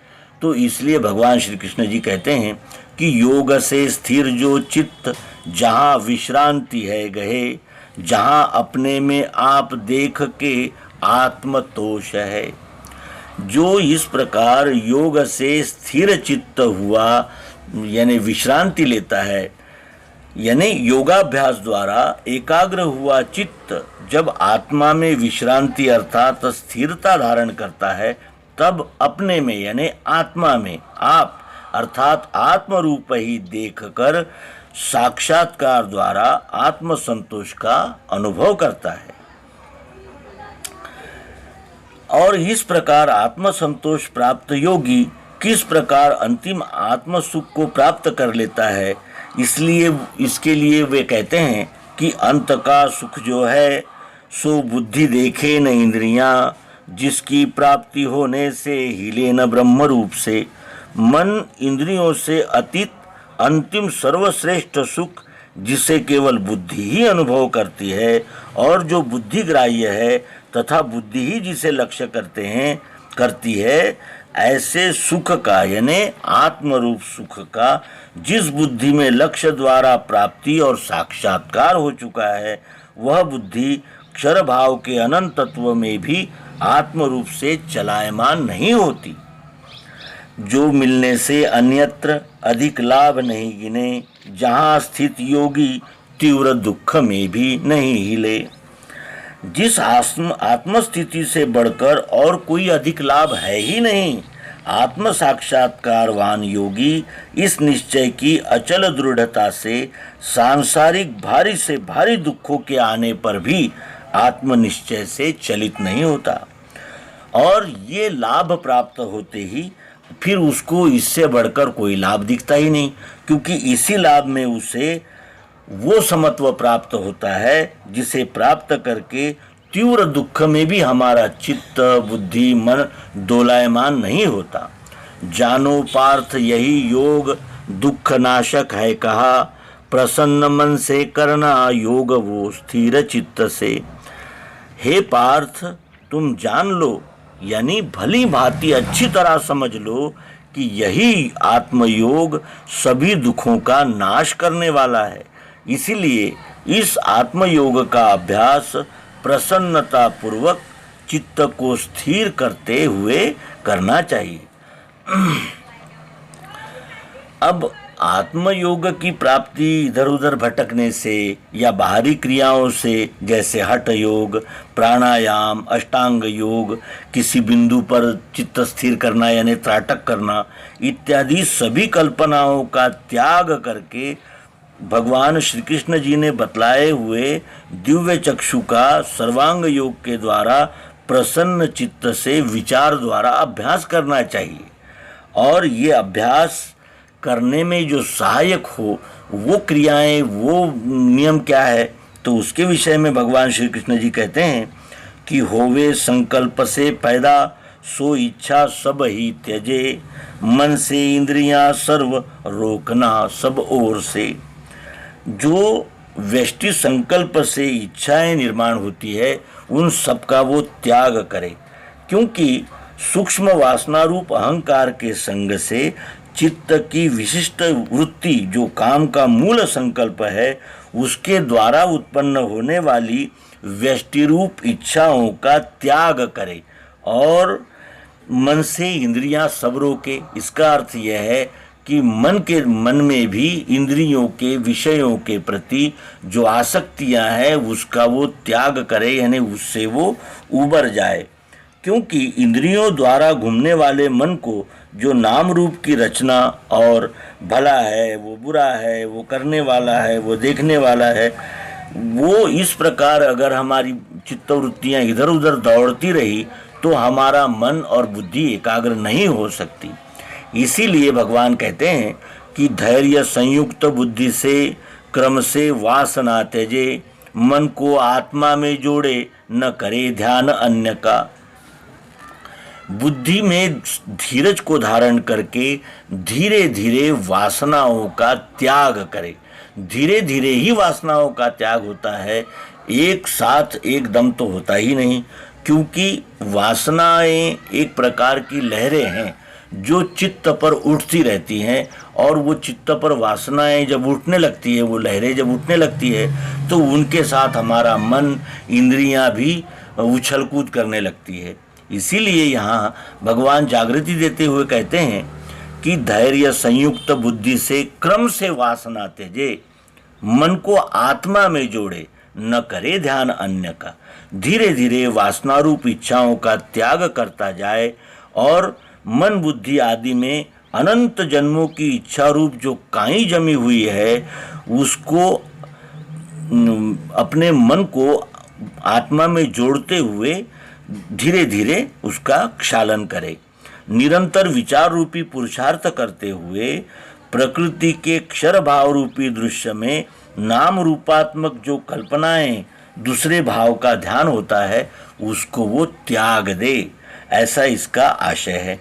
Speaker 1: तो इसलिए भगवान श्री कृष्ण जी कहते हैं कि योग से स्थिर जो चित्त जहाँ विश्रांति है गहे, जहाँ अपने में आप देख के आत्मतोष है। जो इस प्रकार योग से स्थिर चित्त हुआ, यानी विश्रांति लेता है, यानी योगाभ्यास द्वारा एकाग्र हुआ चित्त जब आत्मा में विश्रांति अर्थात स्थिरता धारण करता है, तब अपने में यानी आत्मा में आप अर्थात आत्मरूप ही देखकर साक्षात्कार द्वारा आत्मसंतोष का अनुभव करता है। और इस प्रकार आत्मसंतोष प्राप्त योगी किस प्रकार अंतिम आत्म सुख को प्राप्त कर लेता है, इसलिए इसके लिए वे कहते हैं कि अंत का सुख जो है सो बुद्धि देखे न इंद्रियां, जिसकी प्राप्ति होने से हिले न ब्रह्म रूप से। मन इंद्रियों से अतीत अंतिम सर्वश्रेष्ठ सुख जिसे केवल बुद्धि ही अनुभव करती है, और जो बुद्धि ग्राह्य है तथा बुद्धि ही जिसे लक्ष्य करती है, ऐसे सुख का यानी आत्मरूप सुख का जिस बुद्धि में लक्ष्य द्वारा प्राप्ति और साक्षात्कार हो चुका है, वह बुद्धि क्षर भाव के अनंत तत्व में भी आत्मरूप से चलायमान नहीं होती। जो मिलने से अन्यत्र अधिक लाभ नहीं गिने, जहाँ स्थित योगी तीव्र दुख में भी नहीं हिले। जिस आत्मस्थिति से बढ़कर और कोई अधिक लाभ है ही नहीं, आत्म साक्षात्कारवान योगी इस निश्चय की अचल दृढ़ता से सांसारिक भारी से भारी दुखों के आने पर भी आत्मनिश्चय से चलित नहीं होता। और ये लाभ प्राप्त होते ही फिर उसको इससे बढ़कर कोई लाभ दिखता ही नहीं, क्योंकि इसी लाभ में उसे वो समत्व प्राप्त होता है जिसे प्राप्त करके तीव्र दुख में भी हमारा चित्त बुद्धि मन दोलायमान नहीं होता। जानो पार्थ यही योग दुख नाशक है कहा, प्रसन्न मन से करना योग वो स्थिर चित्त से। हे पार्थ, तुम जान लो, यानी भली भांति अच्छी तरह समझ लो कि यही आत्मयोग सभी दुखों का नाश करने वाला है। इसीलिए इस आत्मयोग का अभ्यास प्रसन्नता पूर्वक चित्त को स्थिर करते हुए करना चाहिए। अब आत्मयोग की प्राप्ति इधर उधर भटकने से या बाहरी क्रियाओं से, जैसे हठ योग, प्राणायाम, अष्टांग योग, किसी बिंदु पर चित्त स्थिर करना यानी त्राटक करना इत्यादि सभी कल्पनाओं का त्याग करके भगवान श्री कृष्ण जी ने बतलाए हुए दिव्य चक्षु का सर्वांग योग के द्वारा प्रसन्न चित्त से विचार द्वारा अभ्यास करना चाहिए। और ये अभ्यास करने में जो सहायक हो वो क्रियाएं, वो नियम क्या है, तो उसके विषय में भगवान श्री कृष्ण जी कहते हैं कि होवे संकल्प से पैदा सो इच्छा सब ही त्यजे, मन से इंद्रियां सर्व रोकना सब ओर से। जो व्यष्टि संकल्प से इच्छाएं निर्माण होती है उन सब का वो त्याग करे, क्योंकि सूक्ष्म वासना रूप अहंकार के संग से चित्त की विशिष्ट वृत्ति जो काम का मूल संकल्प है उसके द्वारा उत्पन्न होने वाली व्यष्टि रूप इच्छाओं का त्याग करे और मन से इंद्रियां सब रोके। इसका अर्थ यह है कि मन में भी इंद्रियों के विषयों के प्रति जो आसक्तियां हैं उसका वो त्याग करे, यानी उससे वो उबर जाए। क्योंकि इंद्रियों द्वारा घूमने वाले मन को जो नाम रूप की रचना और भला है, वो बुरा है, वो करने वाला है, वो देखने वाला है, वो इस प्रकार अगर हमारी चित्तवृत्तियां इधर उधर दौड़ती रही तो हमारा मन और बुद्धि एकाग्र नहीं हो सकती। इसीलिए भगवान कहते हैं कि धैर्य संयुक्त बुद्धि से क्रम से वासना त्यजे, मन को आत्मा में जोड़े न करे ध्यान अन्य का। बुद्धि में धीरज को धारण करके धीरे धीरे वासनाओं का त्याग करे। धीरे धीरे ही वासनाओं का त्याग होता है, एक साथ एकदम तो होता ही नहीं, क्योंकि वासनाएं एक प्रकार की लहरें हैं जो चित्त पर उठती रहती हैं, और वो चित्त पर वासनाएं जब उठने लगती है, वो लहरें जब उठने लगती है तो उनके साथ हमारा मन इंद्रियां भी उछल कूद करने लगती है। इसीलिए यहाँ भगवान जागृति देते हुए कहते हैं कि धैर्य संयुक्त बुद्धि से क्रम से वासना त्यजे, मन को आत्मा में जोड़े, न करे ध्यान अन्य का। धीरे धीरे वासना रूप इच्छाओं का त्याग करता जाए और मन बुद्धि आदि में अनंत जन्मों की इच्छा रूप जो काई जमी हुई है उसको, अपने मन को आत्मा में जोड़ते हुए धीरे धीरे उसका क्षालन करे। निरंतर विचार रूपी पुरुषार्थ करते हुए प्रकृति के क्षर भाव रूपी दृश्य में नाम रूपात्मक जो कल्पनाएं दूसरे भाव का ध्यान होता है उसको वो त्याग दे, ऐसा इसका आशय है।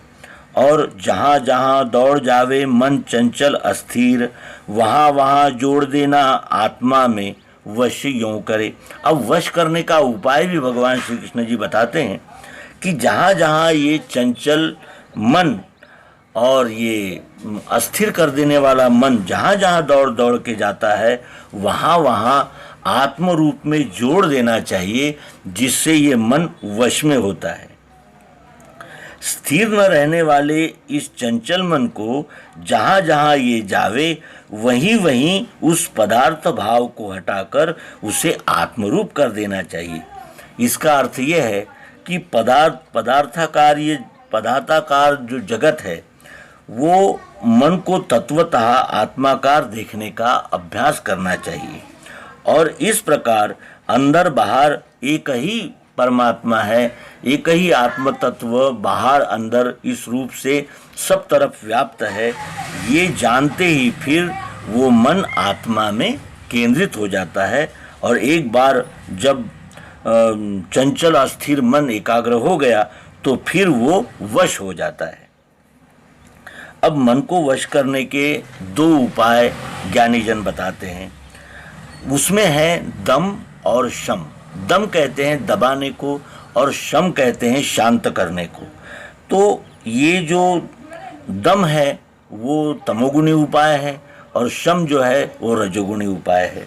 Speaker 1: और जहाँ जहाँ दौड़ जावे मन चंचल अस्थिर, वहाँ वहाँ जोड़ देना आत्मा में वश यों करे। अब वश करने का उपाय भी भगवान श्री कृष्ण जी बताते हैं कि जहाँ जहाँ ये चंचल मन और ये अस्थिर कर देने वाला मन जहाँ जहाँ दौड़ दौड़ के जाता है वहाँ वहाँ आत्म रूप में जोड़ देना चाहिए, जिससे ये मन वश में होता है। स्थिर न रहने वाले इस चंचल मन को जहाँ जहाँ ये जावे वहीं वहीं उस पदार्थ भाव को हटाकर उसे आत्मरूप कर देना चाहिए। इसका अर्थ यह है कि पदार्थाकार जो जगत है वो मन को तत्वतः आत्माकार देखने का अभ्यास करना चाहिए, और इस प्रकार अंदर बाहर एक ही परमात्मा है, एक ही आत्म तत्व बाहर अंदर इस रूप से सब तरफ व्याप्त है, ये जानते ही फिर वो मन आत्मा में केंद्रित हो जाता है। और एक बार जब चंचल अस्थिर मन एकाग्र हो गया तो फिर वो वश हो जाता है। अब मन को वश करने के 2 उपाय ज्ञानीजन बताते हैं। उसमें है दम और शम। दम कहते हैं दबाने को और शम कहते हैं शांत करने को। तो ये जो दम है वो तमोगुणी उपाय है और शम जो है वो रजोगुणी उपाय है।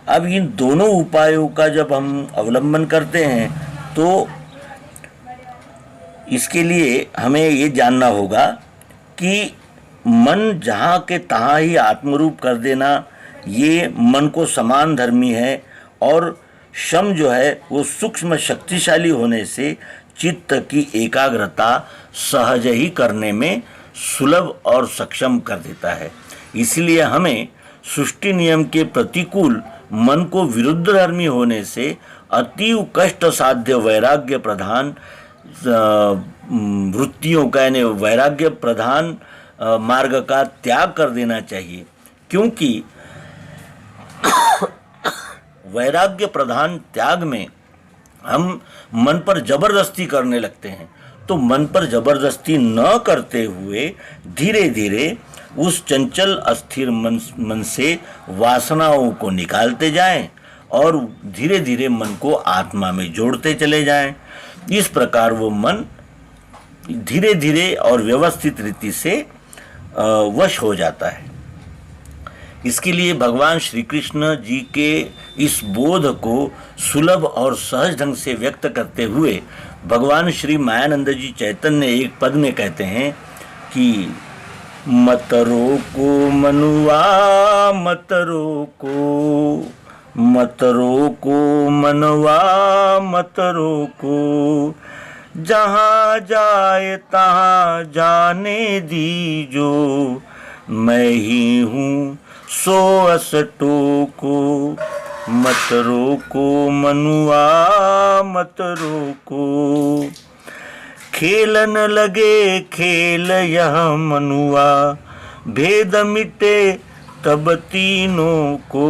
Speaker 1: अब इन दोनों उपायों का जब हम अवलंबन करते हैं तो इसके लिए हमें ये जानना होगा कि मन जहाँ के तहाँ ही आत्मरूप कर देना, ये मन को समान धर्मी है। और शम जो है वो सूक्ष्म शक्तिशाली होने से चित्त की एकाग्रता सहज ही करने में सुलभ और सक्षम कर देता है। इसलिए हमें सृष्टि नियम के प्रतिकूल मन को विरुद्ध धर्मी होने से अतीव कष्ट साध्य वैराग्य प्रधान वृत्तियों का यानी वैराग्य प्रधान मार्ग का त्याग कर देना चाहिए। क्योंकि वैराग्य प्रधान त्याग में हम मन पर जबरदस्ती करने लगते हैं, तो मन पर जबरदस्ती न करते हुए धीरे धीरे उस चंचल अस्थिर मन से वासनाओं को निकालते जाएं और धीरे धीरे मन को आत्मा में जोड़ते चले जाएं। इस प्रकार वो मन धीरे धीरे और व्यवस्थित रीति से वश हो जाता है। इसके लिए भगवान श्री कृष्ण जी के इस बोध को सुलभ और सहज ढंग से व्यक्त करते हुए भगवान श्री मायानंद जी चैतन्य एक पद में कहते हैं कि मत रोको मनुआ मत रोको, मत रोको मनवा मत रोको, जहाँ जाए तहाँ जाने दीजो, मैं ही हूँ सो असटो को। मत रोको मनुआ मत रोको, खेलन लगे खेल यह मनुआ, भेद मिटे तब तीनों को।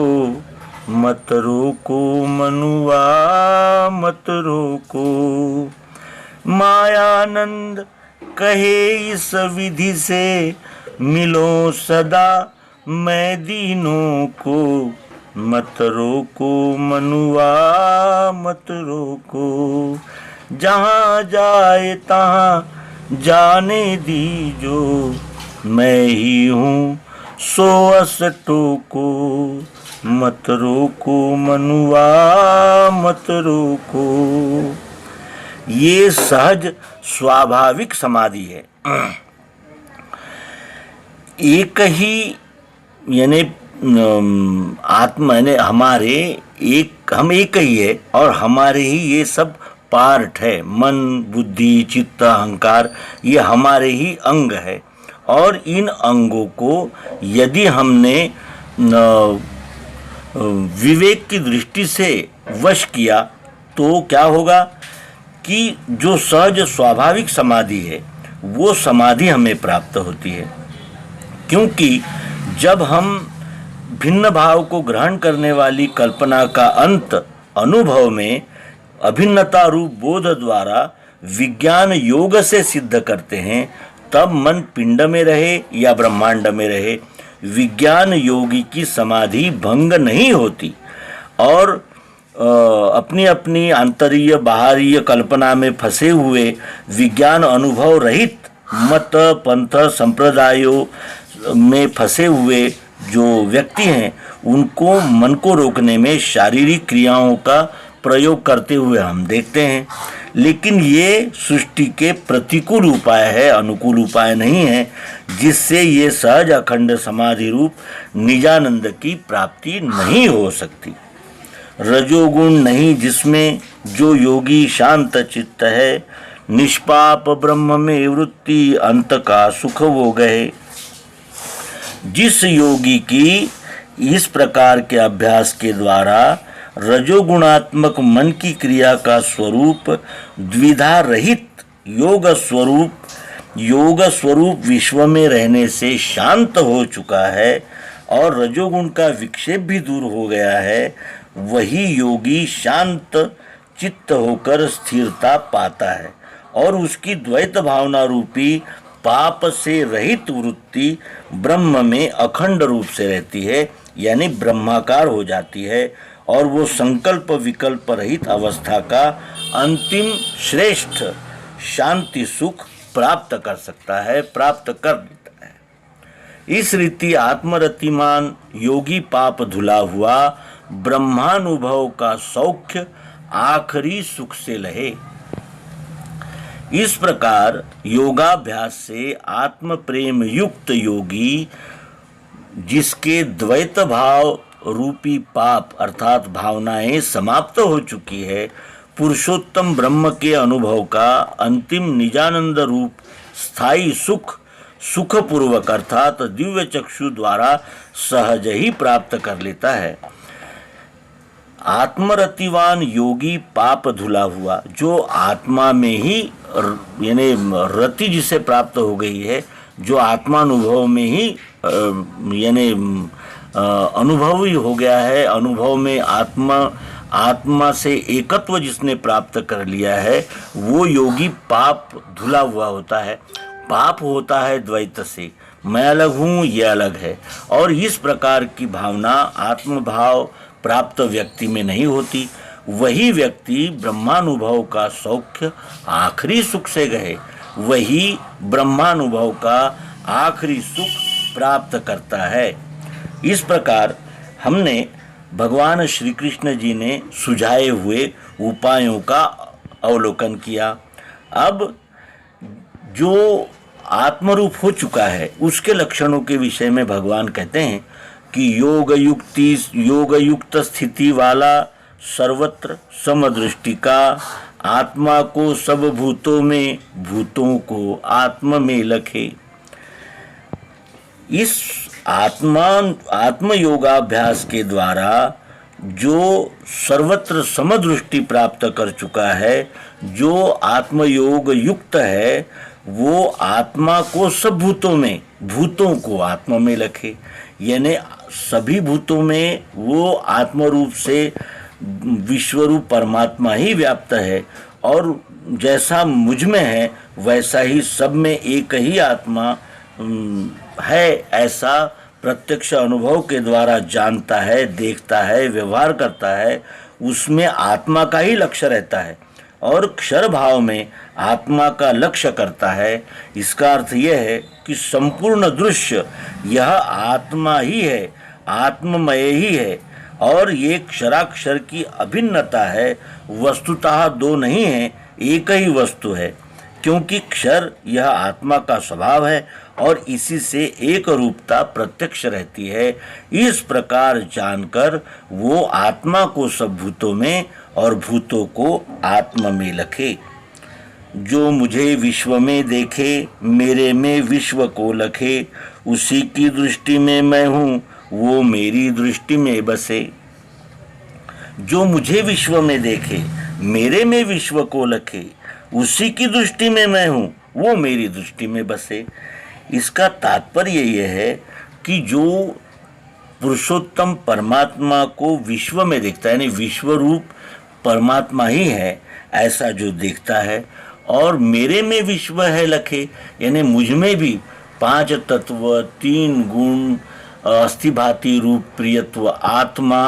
Speaker 1: मत रोको मनुआ मत रोको, मायानंद कहे इस विधि से मिलो सदा मैं दीनों को। मत रोको मनुआ मत रोको, जहाँ जाए तहाँ जाने दीजो, मैं ही हूँ सो असटो को। मत रोको मनुआ मत रोको। ये सहज स्वाभाविक समाधि है। एक ही यानी आत्मा यानी हमारे हम एक ही है और हमारे ही ये सब पार्ट है। मन बुद्धि चित्त अहंकार ये हमारे ही अंग है। और इन अंगों को यदि हमने विवेक की दृष्टि से वश किया तो क्या होगा कि जो सहज स्वाभाविक समाधि है वो समाधि हमें प्राप्त होती है। क्योंकि जब हम भिन्न भाव को ग्रहण करने वाली कल्पना का अंत अनुभव में अभिन्नता रूप बोध द्वारा विज्ञान योग से सिद्ध करते हैं, तब मन पिंड में रहे या ब्रह्मांड में रहे, विज्ञान योगी की समाधि भंग नहीं होती और अपनी अपनी आंतरीय बाहरीय कल्पना में फंसे हुए विज्ञान अनुभव रहित मत पंथ संप्रदायों में फंसे हुए जो व्यक्ति हैं उनको मन को रोकने में शारीरिक क्रियाओं का प्रयोग करते हुए हम देखते हैं। लेकिन ये सृष्टि के प्रतिकूल उपाय है, अनुकूल उपाय नहीं है, जिससे ये सहज अखंड समाधि रूप निजानंद की प्राप्ति नहीं हो सकती। रजोगुण नहीं जिसमें जो योगी शांत चित्त है, निष्पाप ब्रह्म में वृत्ति अंत का सुख वो गए। जिस योगी की इस प्रकार के अभ्यास के द्वारा रजोगुणात्मक मन की क्रिया का स्वरूप द्विधा रहित योग स्वरूप विश्व में रहने से शांत हो चुका है और रजोगुण का विक्षेप भी दूर हो गया है, वही योगी शांत चित्त होकर स्थिरता पाता है और उसकी द्वैत भावना रूपी पाप से रहित वृत्ति ब्रह्म में अखंड रूप से रहती है, यानी ब्रह्माकार हो जाती है और वो संकल्प विकल्प रहित अवस्था का अंतिम श्रेष्ठ शांति सुख प्राप्त कर सकता है, प्राप्त कर लेता है। इस रीति आत्मरतिमान योगी पाप धुला हुआ ब्रह्मानुभव का सौख्य आखिरी सुख से लहे। इस प्रकार योगाभ्यास से आत्म प्रेम युक्त योगी, जिसके द्वैत भाव रूपी पाप अर्थात भावनाएं समाप्त हो चुकी है, पुरुषोत्तम ब्रह्म के अनुभव का अंतिम निजानंद रूप स्थायी सुखपूर्वक अर्थात दिव्य चक्षु द्वारा सहज ही प्राप्त कर लेता है। आत्मरतिवान योगी पाप धुला हुआ, जो आत्मा में ही यानी रति जिसे प्राप्त हो गई है, जो आत्मानुभव में ही यानी अनुभवी हो गया है, अनुभव में आत्मा से एकत्व जिसने प्राप्त कर लिया है, वो योगी पाप धुला हुआ होता है। पाप होता है द्वैत से, मैं अलग हूँ ये अलग है, और इस प्रकार की भावना आत्मभाव प्राप्त व्यक्ति में नहीं होती। वही व्यक्ति ब्रह्मानुभव का सौख्य आखिरी सुख से गए, वही ब्रह्मानुभव का आखिरी सुख प्राप्त करता है। इस प्रकार हमने भगवान श्री कृष्ण जी ने सुझाए हुए उपायों का अवलोकन किया। अब जो आत्मरूप हो चुका है उसके लक्षणों के विषय में भगवान कहते हैं कि योग युक्त स्थिति वाला, सर्वत्र समदृष्टि का, आत्मा को सब भूतों में, भूतों को आत्म में लखे। इस आत्म योगाभ्यास के द्वारा जो सर्वत्र समदृष्टि प्राप्त कर चुका है, जो आत्मयोग युक्त है, वो आत्मा को सब भूतों में, भूतों को आत्मा में रखे, यानी सभी भूतों में वो आत्म रूप से विश्वरूप परमात्मा ही व्याप्त है, और जैसा मुझ में है वैसा ही सब में एक ही आत्मा है, ऐसा प्रत्यक्ष अनुभव के द्वारा जानता है, देखता है, व्यवहार करता है। उसमें आत्मा का ही लक्ष्य रहता है और क्षर भाव में आत्मा का लक्ष्य करता है। इसका अर्थ यह है कि संपूर्ण दृश्य यह आत्मा ही है, आत्ममय ही है, और ये क्षराक्षर की अभिन्नता है, वस्तुतः दो नहीं है, एक ही वस्तु है, क्योंकि क्षर यह आत्मा का स्वभाव है और इसी से एक रूपता प्रत्यक्ष रहती है। इस प्रकार जानकर वो आत्मा को सब भूतों में और भूतों को आत्मा में लखे। जो मुझे विश्व में देखे, मेरे में विश्व को लखे, उसी की दृष्टि में मैं हूँ, वो मेरी दृष्टि में बसे। जो मुझे विश्व में देखे, मेरे में विश्व को लखे, उसी की दृष्टि में मैं हूँ, वो मेरी दृष्टि में बसे। इसका तात्पर्य यह है कि जो पुरुषोत्तम परमात्मा को विश्व में देखता है, यानी विश्व रूप परमात्मा ही है, ऐसा जो देखता है, और मेरे में विश्व है लखे, यानी मुझ में भी 5 तत्व, 3 गुण, अस्थिभाति रूप प्रियत्व आत्मा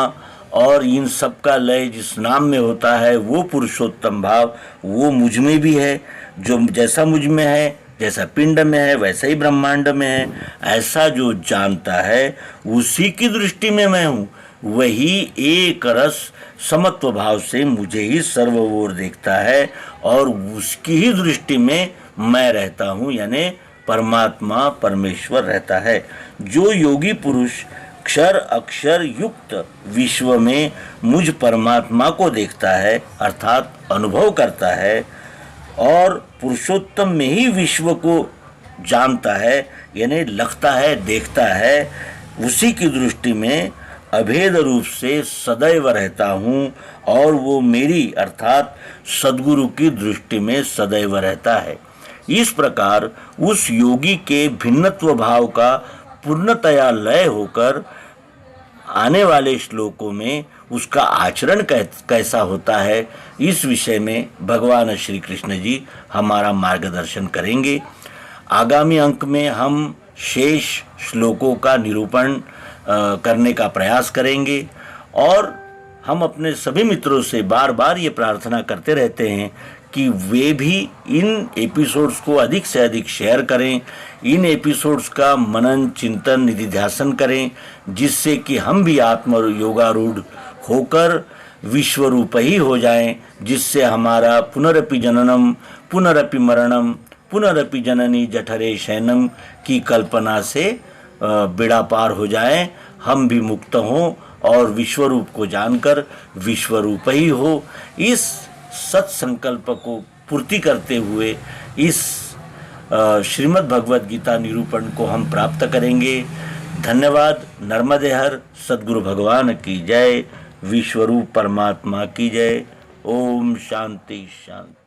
Speaker 1: और इन सब का लय जिस नाम में होता है, वो पुरुषोत्तम भाव वो मुझ में भी है। जो जैसा मुझ में है, जैसा पिंड में है, वैसा ही ब्रह्मांड में है, ऐसा जो जानता है, उसी की दृष्टि में मैं हूँ, वही एक रस समत्व भाव से मुझे ही सर्व ओर देखता है और उसकी ही दृष्टि में मैं रहता हूँ, यानी परमात्मा परमेश्वर रहता है। जो योगी पुरुष क्षर अक्षर युक्त विश्व में मुझ परमात्मा को देखता है, अर्थात अनुभव करता है, और पुरुषोत्तम में ही विश्व को जानता है, यानी लगता है, देखता है, उसी की दृष्टि में अभेद रूप से सदैव रहता हूँ और वो मेरी अर्थात सद्गुरु की दृष्टि में सदैव रहता है। इस प्रकार उस योगी के भिन्नत्व भाव का पूर्णतया लय होकर आने वाले श्लोकों में उसका आचरण कैसा होता है, इस विषय में भगवान श्री कृष्ण जी हमारा मार्गदर्शन करेंगे। आगामी अंक में हम शेष श्लोकों का निरूपण करने का प्रयास करेंगे और हम अपने सभी मित्रों से बार बार ये प्रार्थना करते रहते हैं कि वे भी इन एपिसोड्स को अधिक से अधिक शेयर करें, इन एपिसोड्स का मनन चिंतन निधिध्यासन करें, जिससे कि हम भी आत्म योगारूढ़ होकर विश्वरूप ही हो जाएं, जिससे हमारा पुनरपि जननम पुनरपि मरणम पुनरपि जननी जठरे शयनम की कल्पना से बेड़ा पार हो जाए, हम भी मुक्त हों और विश्वरूप को जानकर विश्वरूप ही हो। इस सत्संकल्प को पूर्ति करते हुए इस श्रीमद् भगवद गीता निरूपण को हम प्राप्त करेंगे। धन्यवाद। नर्मदे हर। सद्गुरु भगवान की जय। विश्वरूप परमात्मा की जय। ओम शांति शांति।